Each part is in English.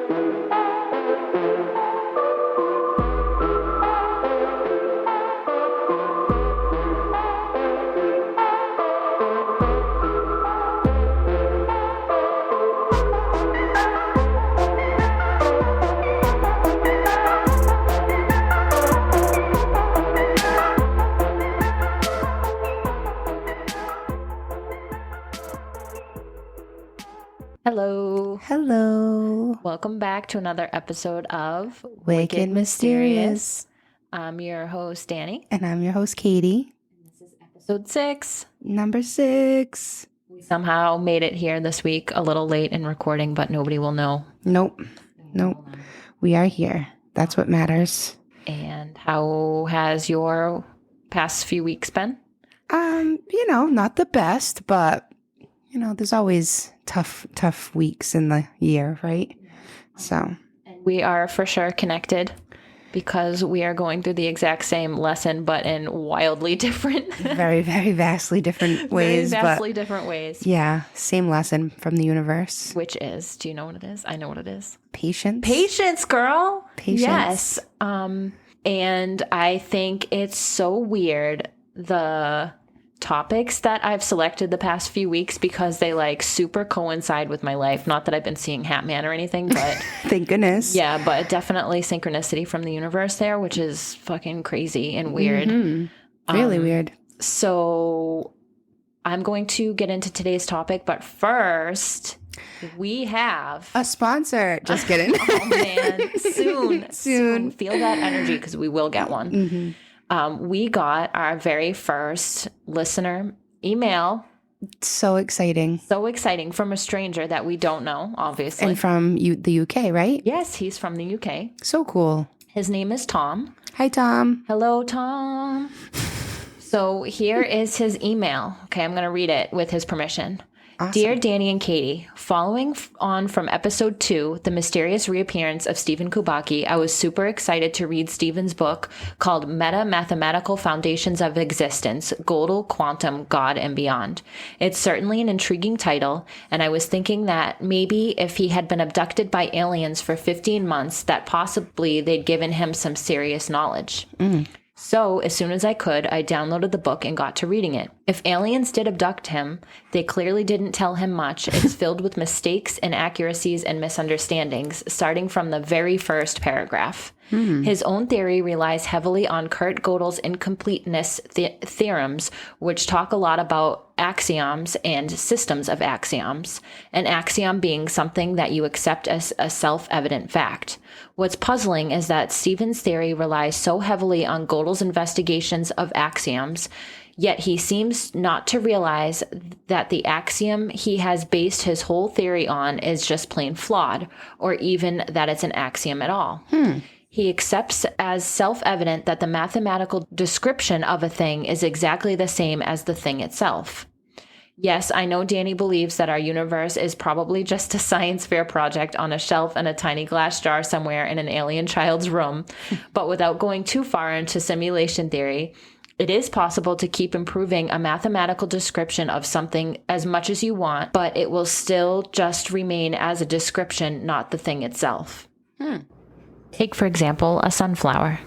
Hello. Hello. Welcome back to another episode of Wicked Mysterious. I'm your host, Danie. And I'm your host, Katie. This is episode 6. Number 6. We somehow made it here this week a little late in recording, but nobody will know. Nope. We are here. That's what matters. And how has your past few weeks been? Not the best, but there's always tough weeks in the year, right? So we are for sure connected because we are going through the exact same lesson, but in wildly different, very, very vastly different ways. Different ways. Yeah, same lesson from the universe. Which is, do you know what it is? I know what it is. Patience. Patience, girl. Patience. Yes. And I think it's so weird, the topics that I've selected the past few weeks, because they like super coincide with my life. Not that I've been seeing Hatman or anything, but thank goodness. Yeah, but definitely synchronicity from the universe there, which is fucking crazy and weird. Mm-hmm. Really weird. So I'm going to get into today's topic, but first we have a sponsor. Just kidding. Oh man, soon. Feel that energy because we will get one. Mm-hmm. We got our very first listener email. So exciting. From a stranger that we don't know, obviously. And from the UK, right? Yes, he's from the UK. So cool. His name is Tom. Hi, Tom. Hello, Tom. So here is his email. Okay, I'm going to read it with his permission. Awesome. Dear Danie and Katie, following on from episode 2, The Mysterious Reappearance of Stephen Kubacki, I was super excited to read Stephen's book called Meta-Mathematical Foundations of Existence, Gödel, Quantum, God, and Beyond. It's certainly an intriguing title, and I was thinking that maybe if he had been abducted by aliens for 15 months, that possibly they'd given him some serious knowledge. So, as soon as I could, I downloaded the book and got to reading it. If aliens did abduct him, they clearly didn't tell him much. It's filled with mistakes, inaccuracies, and misunderstandings, starting from the very first paragraph. His own theory relies heavily on Kurt Gödel's incompleteness theorems, which talk a lot about axioms and systems of axioms, an axiom being something that you accept as a self-evident fact. What's puzzling is that Stephen's theory relies so heavily on Gödel's investigations of axioms, yet he seems not to realize that the axiom he has based his whole theory on is just plain flawed, or even that it's an axiom at all. He accepts as self-evident that the mathematical description of a thing is exactly the same as the thing itself. Yes, I know Danie believes that our universe is probably just a science fair project on a shelf in a tiny glass jar somewhere in an alien child's room, but without going too far into simulation theory, it is possible to keep improving a mathematical description of something as much as you want, but it will still just remain as a description, not the thing itself. Take, for example, a sunflower.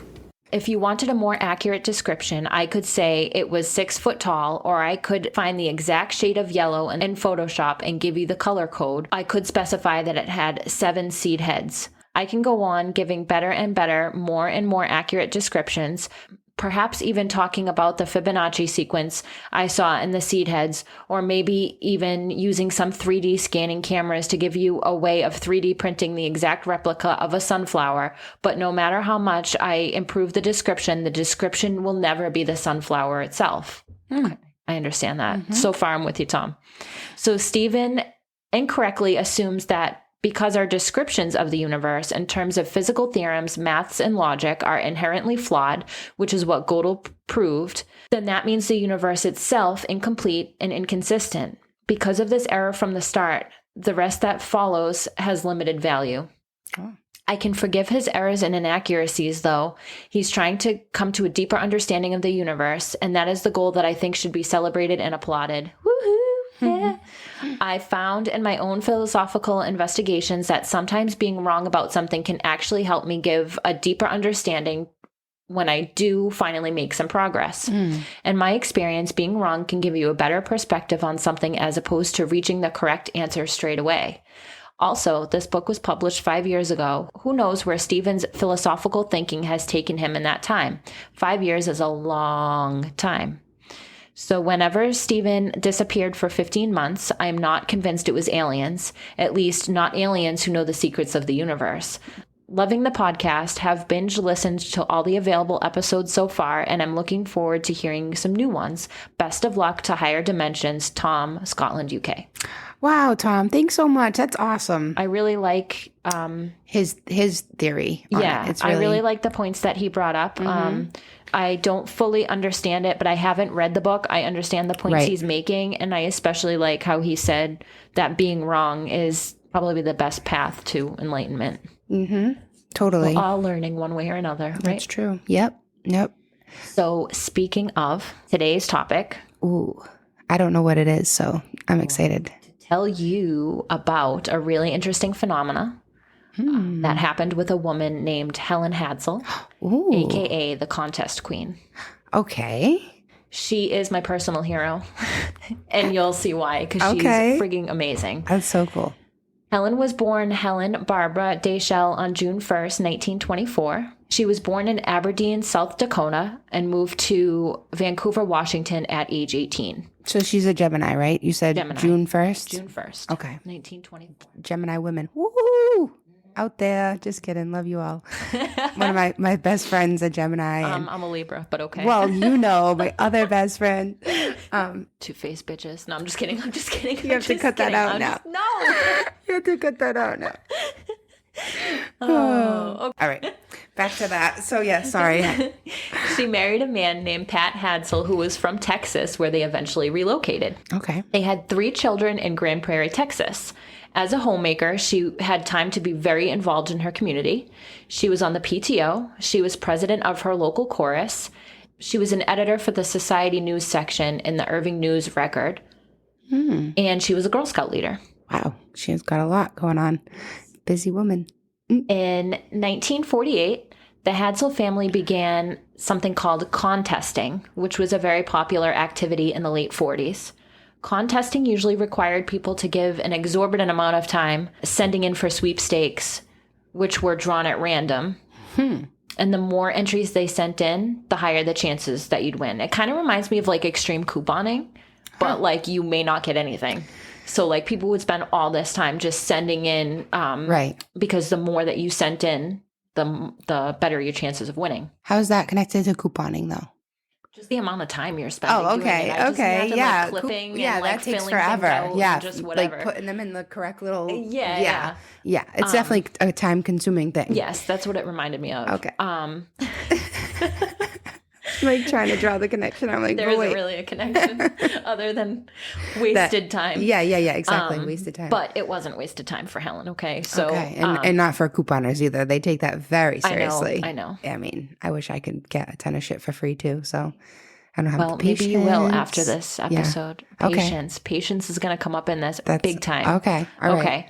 If you wanted a more accurate description, I could say it was 6 foot tall, or I could find the exact shade of yellow in Photoshop and give you the color code. I could specify that it had 7 seed heads. I can go on giving better and better, more and more accurate descriptions, perhaps even talking about the Fibonacci sequence I saw in the seed heads, or maybe even using some 3D scanning cameras to give you a way of 3D printing the exact replica of a sunflower. But no matter how much I improve the description will never be the sunflower itself. Okay, I understand that. So far, I'm with you, Tom. So Stephen incorrectly assumes that because our descriptions of the universe in terms of physical theorems, maths, and logic are inherently flawed, which is what Gödel proved, then that means the universe itself incomplete and inconsistent. Because of this error from the start, the rest that follows has limited value. I can forgive his errors and inaccuracies, though. He's trying to come to a deeper understanding of the universe, and that is the goal that I think should be celebrated and applauded. Woohoo! I found in my own philosophical investigations that sometimes being wrong about something can actually help me give a deeper understanding when I do finally make some progress. In my experience, being wrong can give you a better perspective on something as opposed to reaching the correct answer straight away. Also, this book was published 5 years ago. Who knows where Stephen's philosophical thinking has taken him in that time? 5 years is a long time. So whenever Stephen disappeared for 15 months, I'm not convinced it was aliens, at least not aliens who know the secrets of the universe. Loving the podcast, have binge listened to all the available episodes so far, and I'm looking forward to hearing some new ones. Best of luck to Higher Dimensions, Tom, Scotland, UK. Wow, Tom, thanks so much. That's awesome. I really like His theory. On it. It's I really like the points that he brought up. I don't fully understand it, but I haven't read the book. I understand the points he's making, and I especially like how he said that being wrong is probably the best path to enlightenment. Totally. We're all learning one way or another, right? That's true. Yep. So speaking of today's topic. Ooh, I don't know what it is, so I'm excited. Tell you about a really interesting phenomena that happened with a woman named Helene Hadsell, aka the Contest Queen. Okay. She is my personal hero, and you'll see why, because she's freaking amazing. That's so cool. Helen was born Helen Barbara Deschel on June 1st, 1924. She was born in Aberdeen, South Dakota, and moved to Vancouver, Washington at age 18. So she's a Gemini, right? You said Gemini. June 1st? June 1st. Okay. 1924. Gemini women. Woo! Out there. Just kidding. Love you all. One of my best friends, a Gemini. I'm a Libra, but okay. Well, you know, my other best friend. Two-faced bitches. No, I'm just kidding. You have to cut that out now. No. You have to cut that out now. Okay. All right. Back to that. So, yeah, sorry. She married a man named Pat Hadsell, who was from Texas, where they eventually relocated. Okay. They had 3 children in Grand Prairie, Texas. As a homemaker, she had time to be very involved in her community. She was on the PTO. She was president of her local chorus. She was an editor for the Society News section in the Irving News Record. And she was a Girl Scout leader. Wow. She's got a lot going on. Busy woman. In 1948, the Hadsell family began something called contesting, which was a very popular activity in the late 40s. Contesting usually required people to give an exorbitant amount of time sending in for sweepstakes, which were drawn at random. And the more entries they sent in, the higher the chances that you'd win. It kind of reminds me of like extreme couponing, but like you may not get anything. So like people would spend all this time just sending in, because the more that you sent in, the better your chances of winning. How is that connected to couponing though? Just the amount of time you're spending. Oh, okay, doing it. I just imagine, yeah, like, clipping yeah, and that like takes filling forever. things out Yeah, and just whatever. Like putting them in the correct little. Yeah. It's definitely a time-consuming thing. Yes, that's what it reminded me of. Okay. Like trying to draw the connection. I'm like, there isn't really a connection other than wasted time. Yeah, exactly. Wasted time. But it wasn't wasted time for Helen. Okay, so and not for couponers either. They take that very seriously. I know. I mean, I wish I could get a ton of shit for free too. So I don't have the patience. Maybe you will after this episode. Yeah. Patience is going to come up in this big time. Okay. All right.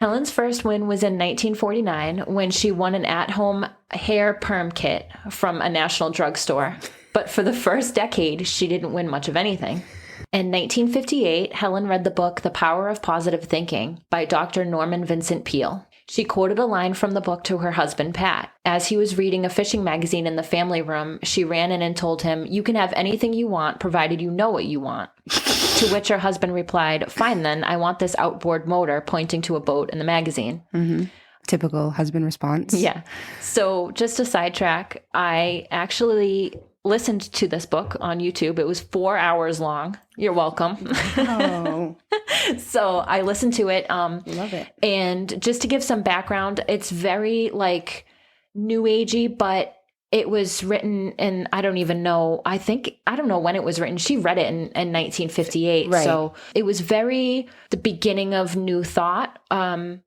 Helen's first win was in 1949 when she won an at-home hair perm kit from a national drugstore. But for the first decade, she didn't win much of anything. In 1958, Helen read the book The Power of Positive Thinking by Dr. Norman Vincent Peale. She quoted a line from the book to her husband, Pat. As he was reading a fishing magazine in the family room, she ran in and told him, "You can have anything you want, provided you know what you want." To which her husband replied, "Fine then, I want this outboard motor," pointing to a boat in the magazine. Mm-hmm. Typical husband response. Yeah. So just a sidetrack, I actually listened to this book on YouTube. It was 4 hours long. You're welcome. Oh. So I listened to it. Love it. And just to give some background, it's very like new agey, but it was written in, I don't even know. I don't know when it was written. She read it in 1958. Right. So it was very the beginning of New Thought,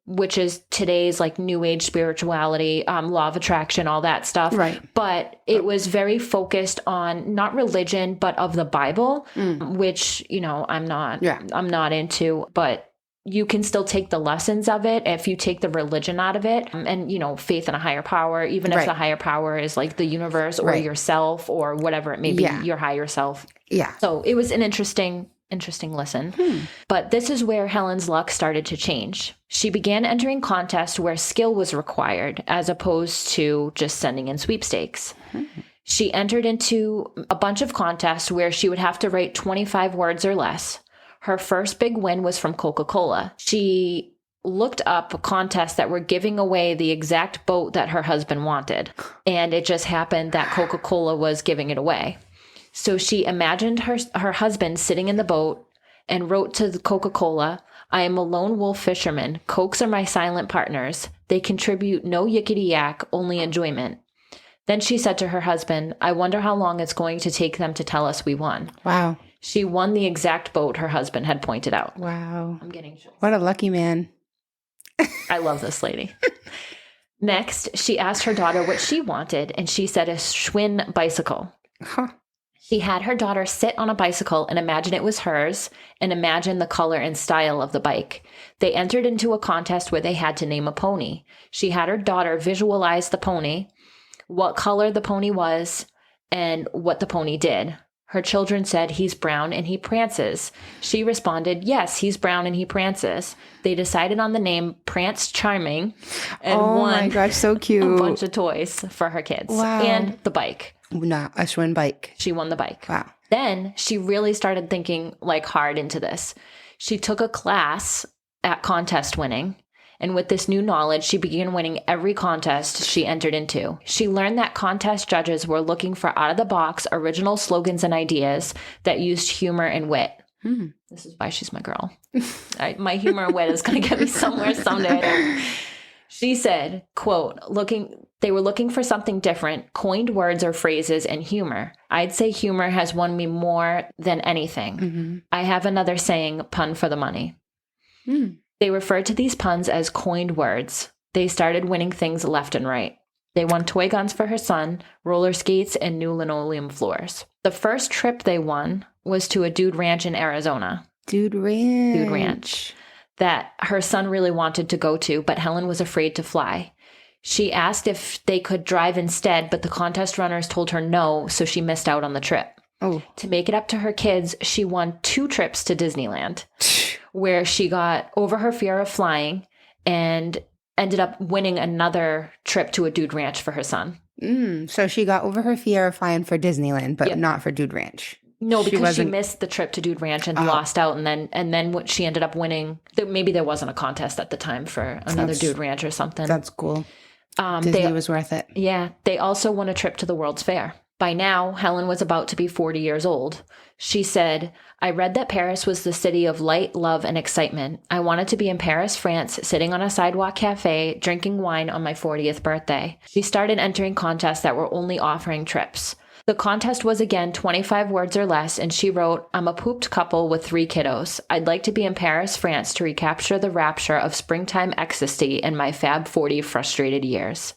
which is today's like New Age spirituality, law of attraction, all that stuff. Right. But it was very focused on not religion, but of the Bible, which, I'm not into, but you can still take the lessons of it if you take the religion out of it and, faith in a higher power, even if the higher power is like the universe or yourself or whatever it may be, your higher self. Yeah. So it was an interesting listen. But this is where Helen's luck started to change. She began entering contests where skill was required as opposed to just sending in sweepstakes. She entered into a bunch of contests where she would have to write 25 words or less. Her first big win was from Coca-Cola. She looked up contests that were giving away the exact boat that her husband wanted. And it just happened that Coca-Cola was giving it away. So she imagined her husband sitting in the boat and wrote to the Coca-Cola, "I am a lone wolf fisherman. Cokes are my silent partners. They contribute no yickety yak, only enjoyment." Then she said to her husband, "I wonder how long it's going to take them to tell us we won." Wow. She won the exact boat her husband had pointed out. Wow. I'm getting chills. What a lucky man. I love this lady. Next, she asked her daughter what she wanted, and she said a Schwinn bicycle. Huh. She had her daughter sit on a bicycle and imagine it was hers and imagine the color and style of the bike. They entered into a contest where they had to name a pony. She had her daughter visualize the pony, what color the pony was, and what the pony did. Her children said, "He's brown and he prances." She responded, "Yes, he's brown and he prances." They decided on the name Prance Charming and Oh my gosh, so cute. a bunch of toys for her kids. Wow. And the bike. Nah, a Schwinn bike. She won the bike. Wow. Then she really started thinking like hard into this. She took a class at contest winning. And with this new knowledge, she began winning every contest she entered into. She learned that contest judges were looking for out-of-the-box original slogans and ideas that used humor and wit. This is why she's my girl. My humor and wit is going to get me somewhere someday. She said, quote, they were looking for something different, coined words or phrases, and humor. I'd say humor has won me more than anything. I have another saying, pun for the money. They referred to these puns as coined words. They started winning things left and right. They won toy guns for her son, roller skates, and new linoleum floors. The first trip they won was to a dude ranch in Arizona. Dude ranch. That her son really wanted to go to, but Helen was afraid to fly. She asked if they could drive instead, but the contest runners told her no, so she missed out on the trip. Oh. To make it up to her kids, she won 2 trips to Disneyland, where she got over her fear of flying and ended up winning another trip to a dude ranch for her son. So she got over her fear of flying for Disneyland, but not for Dude Ranch. No, because she missed the trip to Dude Ranch and lost out, and then what she ended up winning. Maybe there wasn't a contest at the time for another Dude Ranch or something. That's cool. Disney was worth it. Yeah, they also won a trip to the World's Fair. By now, Helen was about to be 40 years old. She said, "I read that Paris was the city of light, love, and excitement. I wanted to be in Paris, France, sitting on a sidewalk cafe, drinking wine on my 40th birthday." She started entering contests that were only offering trips. The contest was again 25 words or less, and she wrote, "I'm a pooped couple with 3 kiddos. I'd like to be in Paris, France to recapture the rapture of springtime ecstasy in my Fab 40 frustrated years."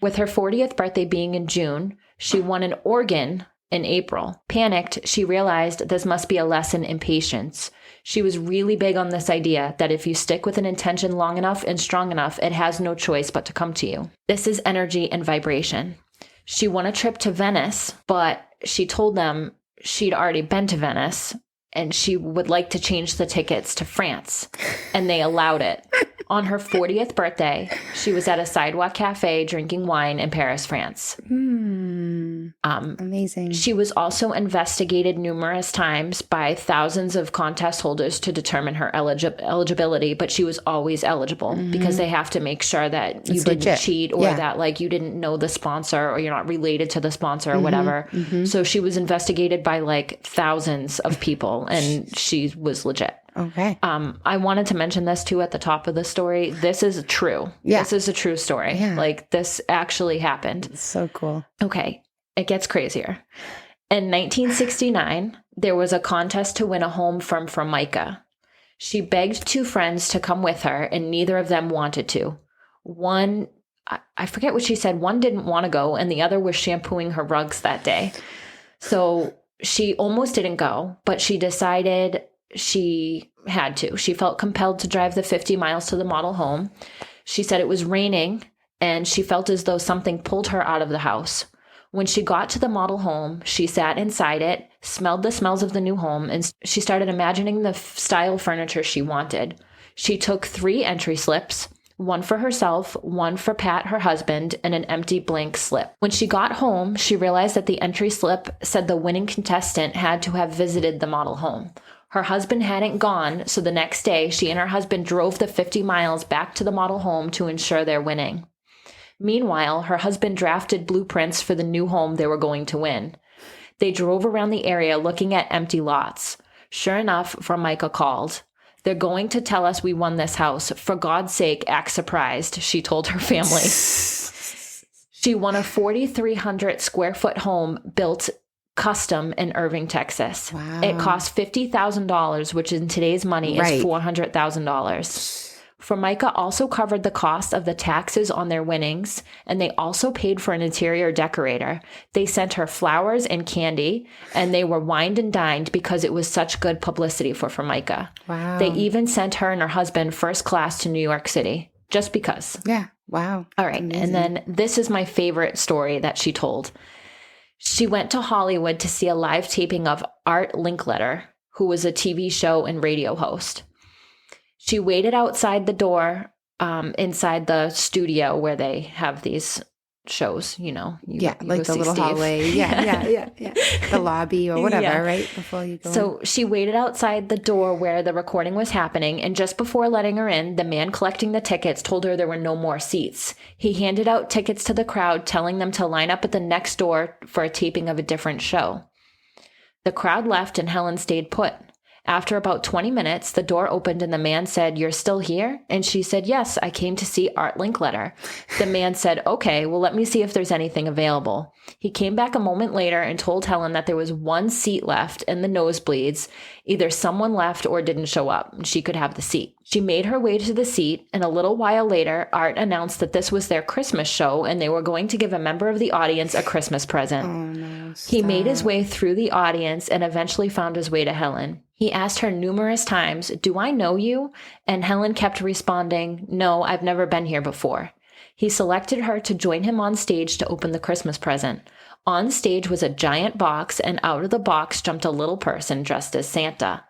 With her 40th birthday being in June, she won an organ in April. Panicked, she realized this must be a lesson in patience. She was really big on this idea that if you stick with an intention long enough and strong enough, it has no choice but to come to you. This is energy and vibration. She won a trip to Venice, but she told them she'd already been to Venice and she would like to change the tickets to France, and they allowed it. On her 40th birthday, she was at a sidewalk cafe drinking wine in Paris, France. Amazing. She was also investigated numerous times by thousands of contest holders to determine her eligibility, but she was always eligible because they have to make sure that you didn't legit. cheat or that like you didn't know the sponsor or you're not related to the sponsor or whatever. So she was investigated by like thousands of people and she was legit. Okay. I wanted to mention this too at the top of the story. This is true. Yeah. This is a true story. Yeah. Like, this actually happened. It's so cool. Okay. It gets crazier. In 1969, there was a contest to win a home from Formica. She begged 2 friends to come with her, and neither of them wanted to. One, I forget what she said. One didn't want to go, and the other was shampooing her rugs that day. So she almost didn't go, but she decided she had to. She felt compelled to drive the 50 miles to the model home. She said it was raining, and she felt as though something pulled her out of the house. When she got to the model home, she sat inside it, smelled the smells of the new home, and she started imagining the style furniture she wanted. She took 3 entry slips, one for herself, one for Pat, her husband, and an empty blank slip. When she got home, she realized that the entry slip said the winning contestant had to have visited the model home. Her husband hadn't gone, so the next day, she and her husband drove the 50 miles back to the model home to ensure their winning. Meanwhile, her husband drafted blueprints for the new home they were going to win. They drove around the area looking at empty lots. Sure enough, Formica called. They're going to tell us we won this house. For God's sake, act surprised, she told her family. She won a 4,300 square foot home built custom in Irving, Texas. Wow. It cost $50,000, which in today's money Right. is $400,000. Formica also covered the cost of the taxes on their winnings, and they also paid for an interior decorator. They sent her flowers and candy, and they were wined and dined because it was such good publicity for Formica. Wow. They even sent her and her husband first class to New York City, just because. Yeah. Wow. All right, Amazing. and then this is my favorite story that she told. She went to Hollywood to see a live taping of Art Linkletter, who was a TV show and radio host. She waited outside the door, inside the studio where they have these shows, you know. Yeah, you like go the see little Steve. hallway. Yeah. The lobby or whatever, Yeah. right? Before you go in. So she waited outside the door where the recording was happening, and just before letting her in, the man collecting the tickets told her there were no more seats. He handed out tickets to the crowd, telling them to line up at the next door for a taping of a different show. The crowd left, and Helen stayed put. After about 20 minutes, the door opened and the man said, "You're still here?" And she said, "Yes, I came to see Art Linkletter." The man said, "Okay, well, let me see if there's anything available." He came back a moment later and told Helen that there was 1 seat left in the nosebleeds. Either someone left or didn't show up, and she could have the seat. She made her way to the seat, and a little while later, Art announced that this was their Christmas show and they were going to give a member of the audience a Christmas present. Oh, no. He made his stop. way through the audience and eventually found his way to Helen. He asked her numerous times, "Do I know you?" And Helen kept responding, "No, I've never been here before." He selected her to join him on stage to open the Christmas present. On stage was a giant box, and out of the box jumped a little person dressed as Santa.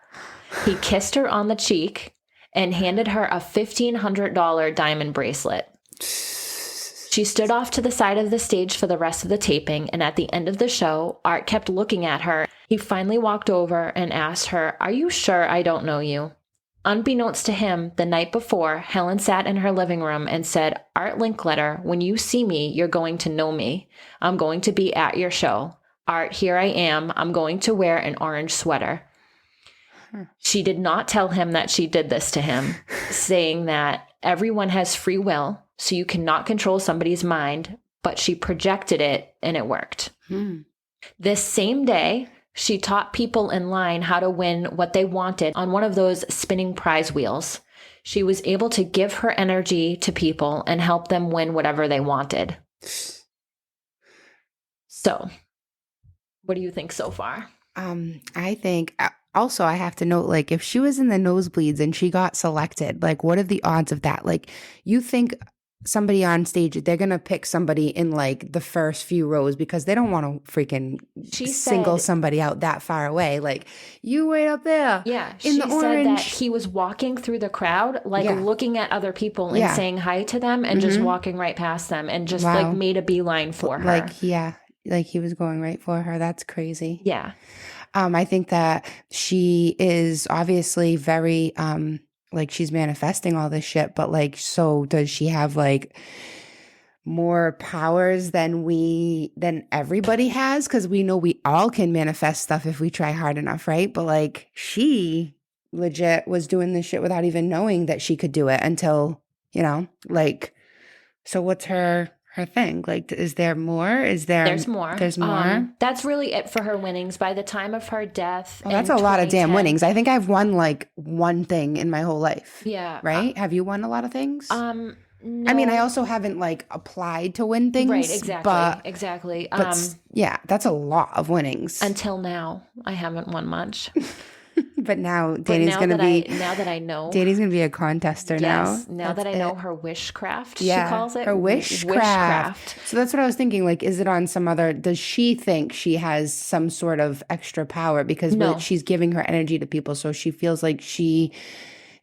He kissed her on the cheek and handed her a $1,500 diamond bracelet. She stood off to the side of the stage for the rest of the taping, and at the end of the show, Art kept looking at her. He finally walked over and asked her, "Are you sure I don't know you?" Unbeknownst to him, the night before, Helen sat in her living room and said, "Art Linkletter, when you see me, you're going to know me. I'm going to be at your show. Art, here I am. I'm going to wear an orange sweater." She did not tell him that she did this to him, saying that everyone has free will, so you cannot control somebody's mind, but she projected it and it worked. This same day, she taught people in line how to win what they wanted on one of those spinning prize wheels. She was able to give her energy to people and help them win whatever they wanted. So, what do you think so far? I think also I have to note, like, if she was in the nosebleeds and she got selected, like, what are the odds of that? Like, you think somebody on stage, they're gonna pick somebody in like the first few rows because they don't want to freaking single somebody out that far away. Like, you wait up there. Yeah, in she the said that orange. he was walking through the crowd, like Yeah. looking at other people and Yeah. saying hi to them and just walking right past them and just Wow. like made a beeline for her. Like, yeah, like he was going right for her. That's crazy. Yeah. I think that she is obviously very, like, she's manifesting all this shit, but like, so does she have like more powers than everybody has? Because we know we all can manifest stuff if we try hard enough, right? But like, she legit was doing this shit without even knowing that she could do it until, like, so what's her thing? Like, is there more? There's more. There's more? That's really it for her winnings. By the time of her death, Well, that's a lot of damn winnings. I think I've won like one thing in my whole life. Yeah. Right? Have you won a lot of things? No. I mean, I also haven't like applied to win things. Right, exactly. Exactly. But yeah, that's a lot of winnings. Until now, I haven't won much. But now Danie's going to be... Now that I know... Danie's going to be a contester now. Now that I know her Wishcraft, she calls it. Her Wishcraft. So that's what I was thinking. Like, is it on some other... Does she think she has some sort of extra power? Because she's giving her energy to people, so she feels like she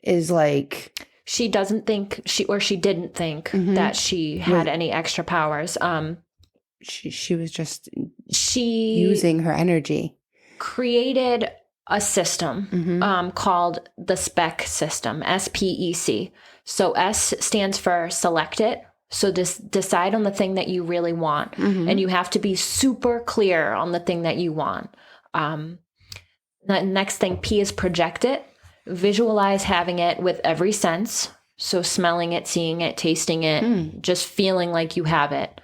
is like... She doesn't think... She didn't think that she had any extra powers. She was just using her energy. Created a system called the SPEC system, SPEC. So S stands for select it. So just decide on the thing that you really want. And you have to be super clear on the thing that you want. The next thing, P is project it. Visualize having it with every sense. So smelling it, seeing it, tasting it, just feeling like you have it.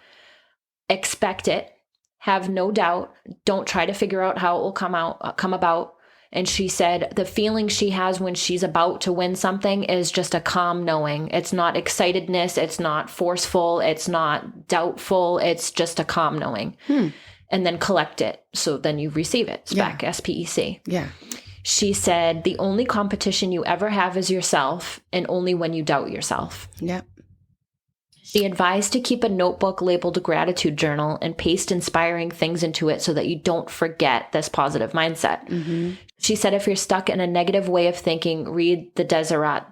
Expect it. Have no doubt. Don't try to figure out how it will come about. And she said the feeling she has when she's about to win something is just a calm knowing. It's not excitedness. It's not forceful. It's not doubtful. It's just a calm knowing. And then collect it. So then you receive it. SPEC, SPEC. Yeah. She said the only competition you ever have is yourself, and only when you doubt yourself. Yeah. She advised to keep a notebook labeled gratitude journal and paste inspiring things into it so that you don't forget this positive mindset. She said if you're stuck in a negative way of thinking, read the Desiderata.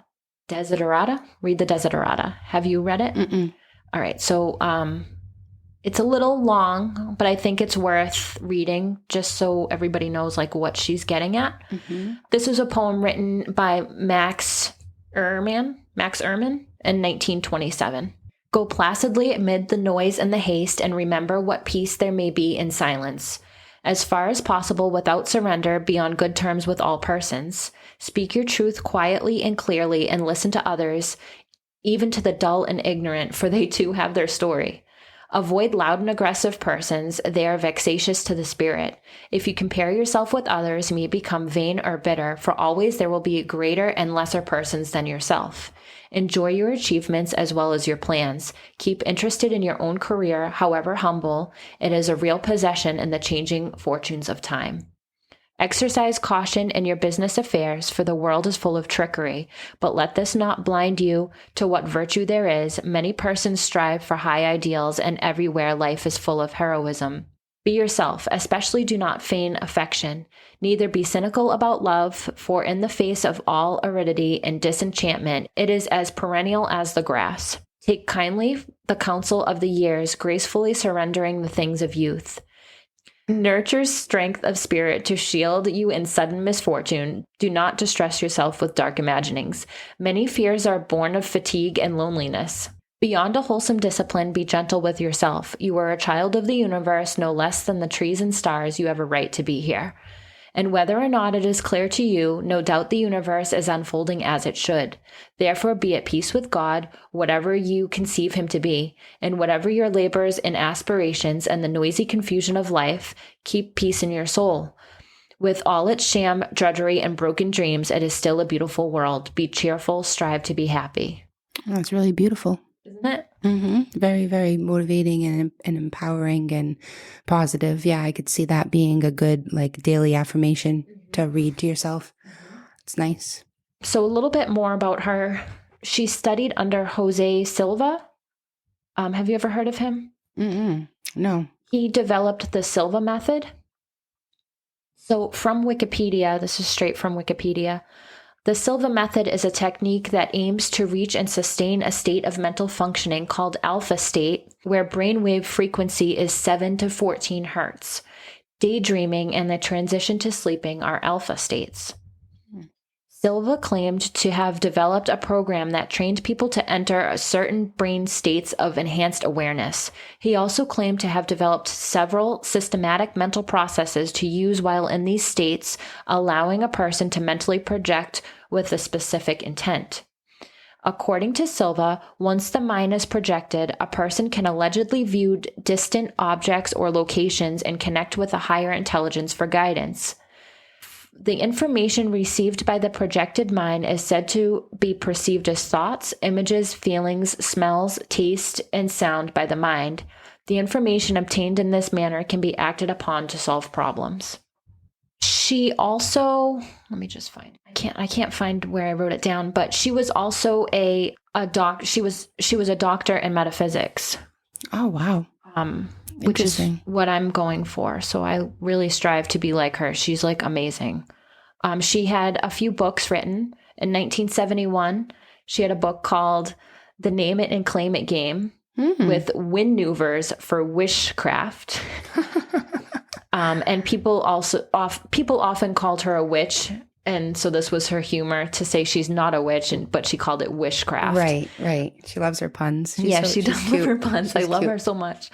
Read the Desiderata. Have you read it? All right. So it's a little long, but I think it's worth reading just so everybody knows like what she's getting at. This was a poem written by Max Ehrmann in 1927. Go placidly amid the noise and the haste and remember what peace there may be in silence. As far as possible without surrender, be on good terms with all persons. Speak your truth quietly and clearly and listen to others, even to the dull and ignorant, for they too have their story. Avoid loud and aggressive persons. They are vexatious to the spirit. If you compare yourself with others, you may become vain or bitter, for always there will be greater and lesser persons than yourself. Enjoy your achievements as well as your plans. Keep interested in your own career, however humble. It is a real possession in the changing fortunes of time. Exercise caution in your business affairs, for the world is full of trickery. But let this not blind you to what virtue there is. Many persons strive for high ideals, and everywhere life is full of heroism. Be yourself, especially do not feign affection. Neither be cynical about love, for in the face of all aridity and disenchantment, it is as perennial as the grass. Take kindly the counsel of the years, gracefully surrendering the things of youth. Nurture strength of spirit to shield you in sudden misfortune. Do not distress yourself with dark imaginings. Many fears are born of fatigue and loneliness. Beyond a wholesome discipline, be gentle with yourself. You are a child of the universe, no less than the trees and stars. You have a right to be here. And whether or not it is clear to you, no doubt the universe is unfolding as it should. Therefore, be at peace with God, whatever you conceive him to be, and whatever your labors and aspirations and the noisy confusion of life, keep peace in your soul. With all its sham, drudgery, and broken dreams, it is still a beautiful world. Be cheerful, strive to be happy. That's really beautiful. Isn't it? Very, very motivating and empowering and positive. Yeah, I could see that being a good like daily affirmation to read to yourself. It's nice. So a little bit more about her. She studied under Jose Silva. Have you ever heard of him? No. He developed the Silva method. So from Wikipedia, this is straight from Wikipedia. The Silva method is a technique that aims to reach and sustain a state of mental functioning called alpha state, where brainwave frequency is 7 to 14 hertz. Daydreaming and the transition to sleeping are alpha states. Silva claimed to have developed a program that trained people to enter certain brain states of enhanced awareness. He also claimed to have developed several systematic mental processes to use while in these states, allowing a person to mentally project with a specific intent. According to Silva, once the mind is projected, a person can allegedly view distant objects or locations and connect with a higher intelligence for guidance. The information received by the projected mind is said to be perceived as thoughts, images, feelings, smells, taste, and sound by the mind. The information obtained in this manner can be acted upon to solve problems. She also, let me just find, I can't find where I wrote it down, but she was also she was a doctor in metaphysics. Oh, wow. Which is what I'm going for. So I really strive to be like her. She's like amazing. She had a few books written. In 1971, she had a book called The Name It and Claim It Game with Winnouvers for Wishcraft. And people often called her a witch. And so this was her humor to say she's not a witch, but she called it Wishcraft. Right. She loves her puns. She does love her puns. I love her so much.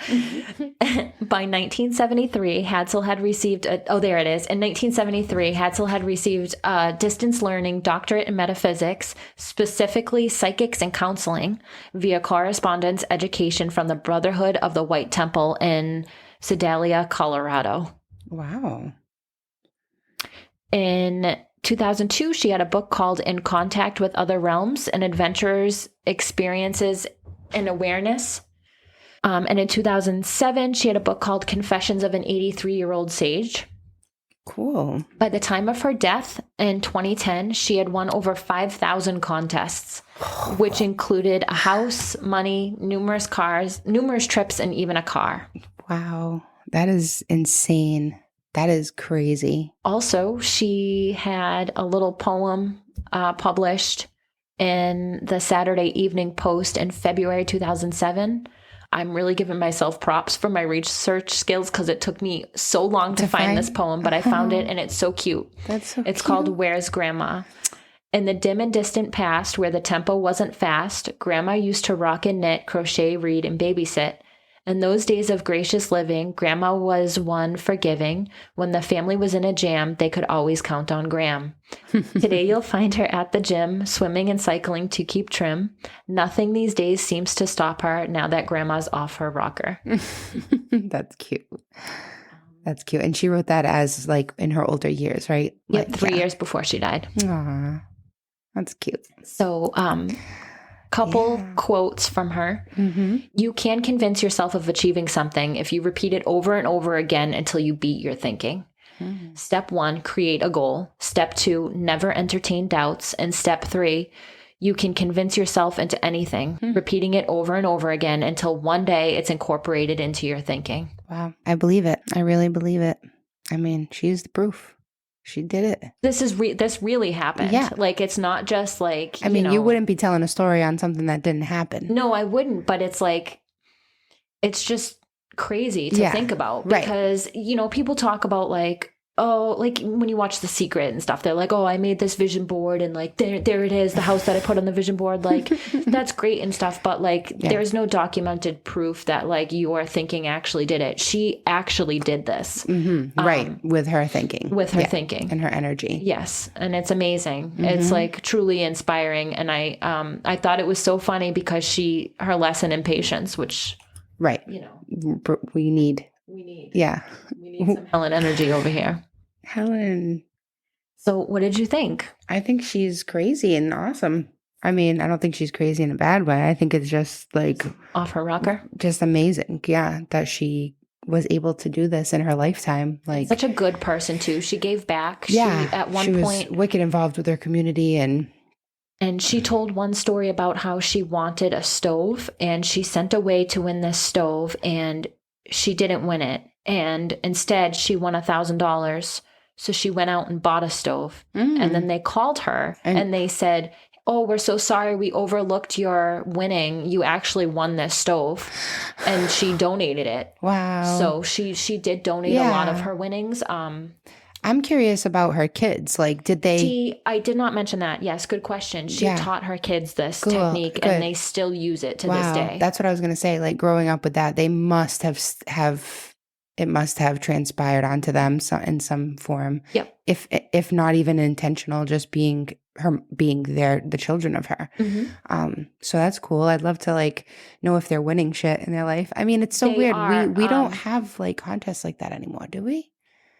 By 1973, Hadsell had received In 1973, Hadsell had received a distance learning doctorate in metaphysics, specifically psychics and counseling, via correspondence education from the Brotherhood of the White Temple in Sedalia, Colorado. Wow. In 2002, she had a book called In Contact with Other Realms and Adventures, Experiences, and Awareness. And in 2007, she had a book called Confessions of an 83-Year-Old Sage. Cool. By the time of her death in 2010, she had won over 5,000 contests, which included a house, money, numerous cars, numerous trips, and even a car. Wow. That is insane. That is crazy. Also, she had a little poem published in the Saturday Evening Post in February 2007. I'm really giving myself props for my research skills because it took me so long to find this poem, but I found it and it's so cute. That's so cute. It's called Where's Grandma? In the dim and distant past, where the tempo wasn't fast, Grandma used to rock and knit, crochet, read, and babysit. In those days of gracious living, Grandma was one forgiving. When the family was in a jam, they could always count on Gram. Today you'll find her at the gym, swimming and cycling to keep trim. Nothing these days seems to stop her now that Grandma's off her rocker. That's cute. That's cute. And she wrote that as like in her older years, right? Yep, like, 3 years before she died. Aw, that's cute. So, couple quotes from her. Mm-hmm. You can convince yourself of achieving something if you repeat it over and over again until you beat your thinking. Mm-hmm. Step 1, create a goal. Step 2, never entertain doubts. And step 3, you can convince yourself into anything, repeating it over and over again until one day it's incorporated into your thinking. Wow. I believe it. I really believe it. I mean, she's the proof. She did it. This really happened. Yeah. Like, it's not just like, I mean, you wouldn't be telling a story on something that didn't happen. No, I wouldn't. But it's like, it's just crazy to think about because, people talk about like, oh, like when you watch The Secret and stuff, they're like, oh, I made this vision board and like, there it is, the house that I put on the vision board. Like, that's great and stuff. But like, there's no documented proof that like your thinking actually did it. She actually did this. Mm-hmm. Right. With her thinking. With her thinking. And her energy. Yes. And it's amazing. It's like truly inspiring. And I thought it was so funny because her lesson in patience, which, we need. Yeah. We need some Helen energy over here. Helen. So what did you think? I think she's crazy and awesome. I mean, I don't think she's crazy in a bad way. I think it's just like... Off her rocker? Just amazing. Yeah. That she was able to do this in her lifetime. Like, such a good person too. She gave back. Yeah. At one point, point... was wicked involved with her community and she told one story about how she wanted a stove and she sent away to win this stove and she didn't win it. And instead she won $1,000. So she went out and bought a stove. And then they called her and they said, oh, we're so sorry. We overlooked your winning. You actually won this stove. And she donated it. Wow. So she did donate a lot of her winnings. I'm curious about her kids. Like, did they? I did not mention that. Yes, good question. She taught her kids this technique, good. and they still use it to this day. That's what I was going to say. Like, growing up with that, they must have it must have transpired onto them in some form. Yep. If not even intentional, just being the children of her. So that's cool. I'd love to like know if they're winning shit in their life. I mean, it's so weird. We don't have like contests like that anymore, do we?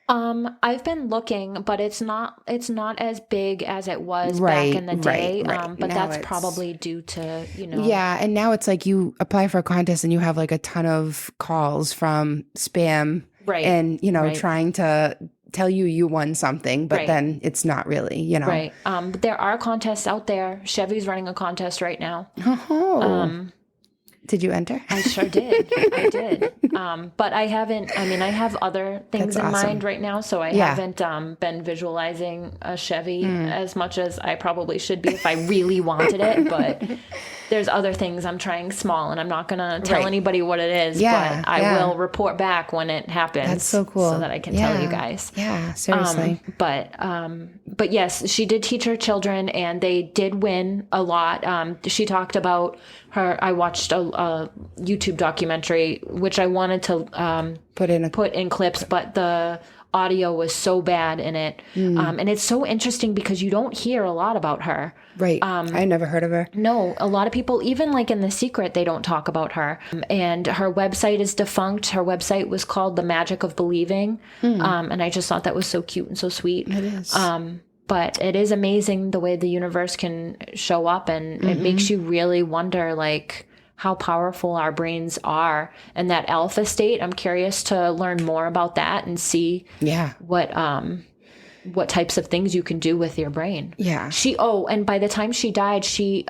I've been looking, but it's not as big as it was back in the day. But now that's probably due to, Yeah, and now it's like you apply for a contest and you have like a ton of calls from spam, and trying to tell you won something, but then it's not really, Right. But there are contests out there. Chevy's running a contest right now. Oh. Did you enter? I sure did. I did. But I haven't, I have other things in mind right now, so I haven't been visualizing a Chevy as much as I probably should be if I really wanted it. But there's other things I'm trying small, and I'm not going to tell anybody what it is, but I will report back when it happens. That's so cool. So that I can tell you guys. Yeah, seriously. But yes, she did teach her children, and they did win a lot. She talked about I watched a YouTube documentary, which I wanted to put in clips, but the audio was so bad in it. And it's so interesting because you don't hear a lot about her. Right. I never heard of her. No, a lot of people, even like in The Secret, they don't talk about her. And her website is defunct. Her website was called The Magic of Believing. And I just thought that was so cute and so sweet. It is. But it is amazing the way the universe can show up, and it makes you really wonder, like, how powerful our brains are. And that alpha state, I'm curious to learn more about that and see what types of things you can do with your brain. Yeah. And by the time she died, she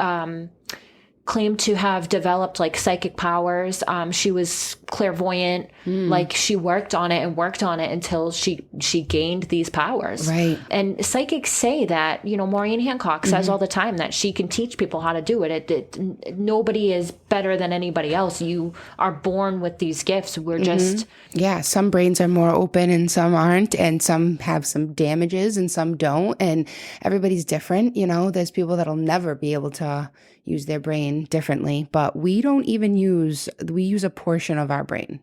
claimed to have developed like psychic powers. She was clairvoyant. Like she worked on it until she gained these powers. Right. And psychics say that, Maureen Hancock says all the time that she can teach people how to do it. Nobody is better than anybody else. You are born with these gifts. We're just... Yeah, some brains are more open and some aren't, and some have some damages and some don't, and everybody's different. There's people that'll never be able to use their brain differently, but we use a portion of our brain.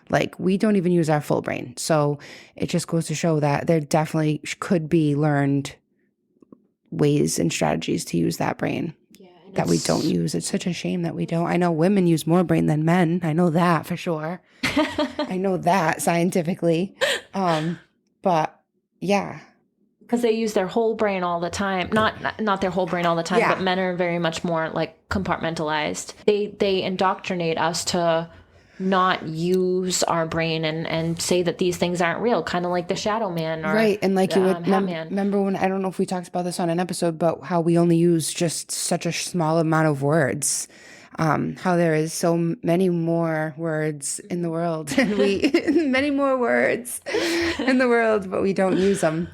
Like, we don't even use our full brain. So it just goes to show that there definitely could be learned ways and strategies to use that brain that we don't use. It's such a shame that we don't. I know women use more brain than men. I know that for sure. I know that scientifically. But yeah. Because they use their whole brain all the time. Not their whole brain all the time, but men are very much more like compartmentalized. They indoctrinate us to not use our brain and say that these things aren't real, kind of like the Shadow Man or right. And like you would Batman. Remember when, I don't know if we talked about this on an episode, but how we only use just such a small amount of words. How there is so many more words in the world, and many more words in the world, but we don't use them,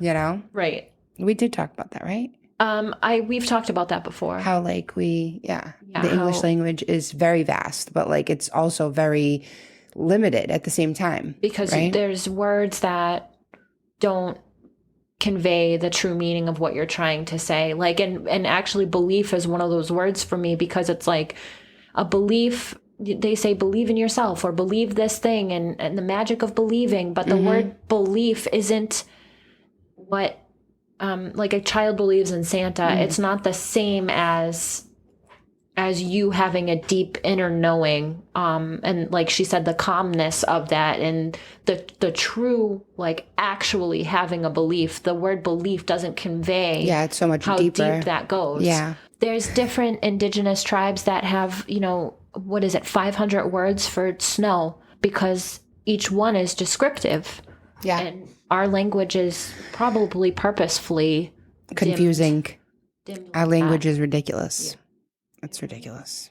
Right. We did talk about that, right? We've talked about that before. How like the English language is very vast, but like it's also very limited at the same time. Because there's words that don't convey the true meaning of what you're trying to say. Like, and actually belief is one of those words for me, because it's like a belief. They say believe in yourself or believe this thing and the magic of believing. But the word belief isn't what, like a child believes in Santa. It's not the same as you having a deep inner knowing. And like she said, the calmness of that and the true, like actually having a belief. The word belief doesn't convey it's so much how deeper. deep that goes. Yeah. There's different indigenous tribes that have, 500 words for snow, because each one is descriptive. Yeah. And our language is probably purposefully confusing. dimmed Our like language that. is ridiculous. Yeah. It's ridiculous.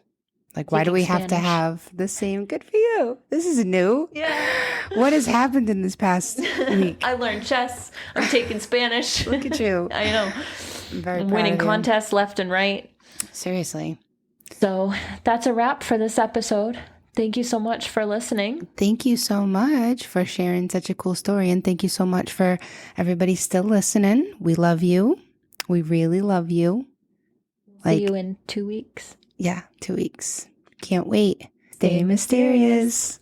Like, why do we have to have the same? Good for you. This is new. Yeah. What has happened in this past week? I learned chess. I'm taking Spanish. Look at you. I know. I'm very proud winning of you. contests left and right. Seriously. So that's a wrap for this episode. Thank you so much for listening. Thank you so much for sharing such a cool story. And thank you so much for everybody still listening. We love you. We really love you. See you in 2 weeks. Yeah, 2 weeks. Can't wait. Stay mysterious.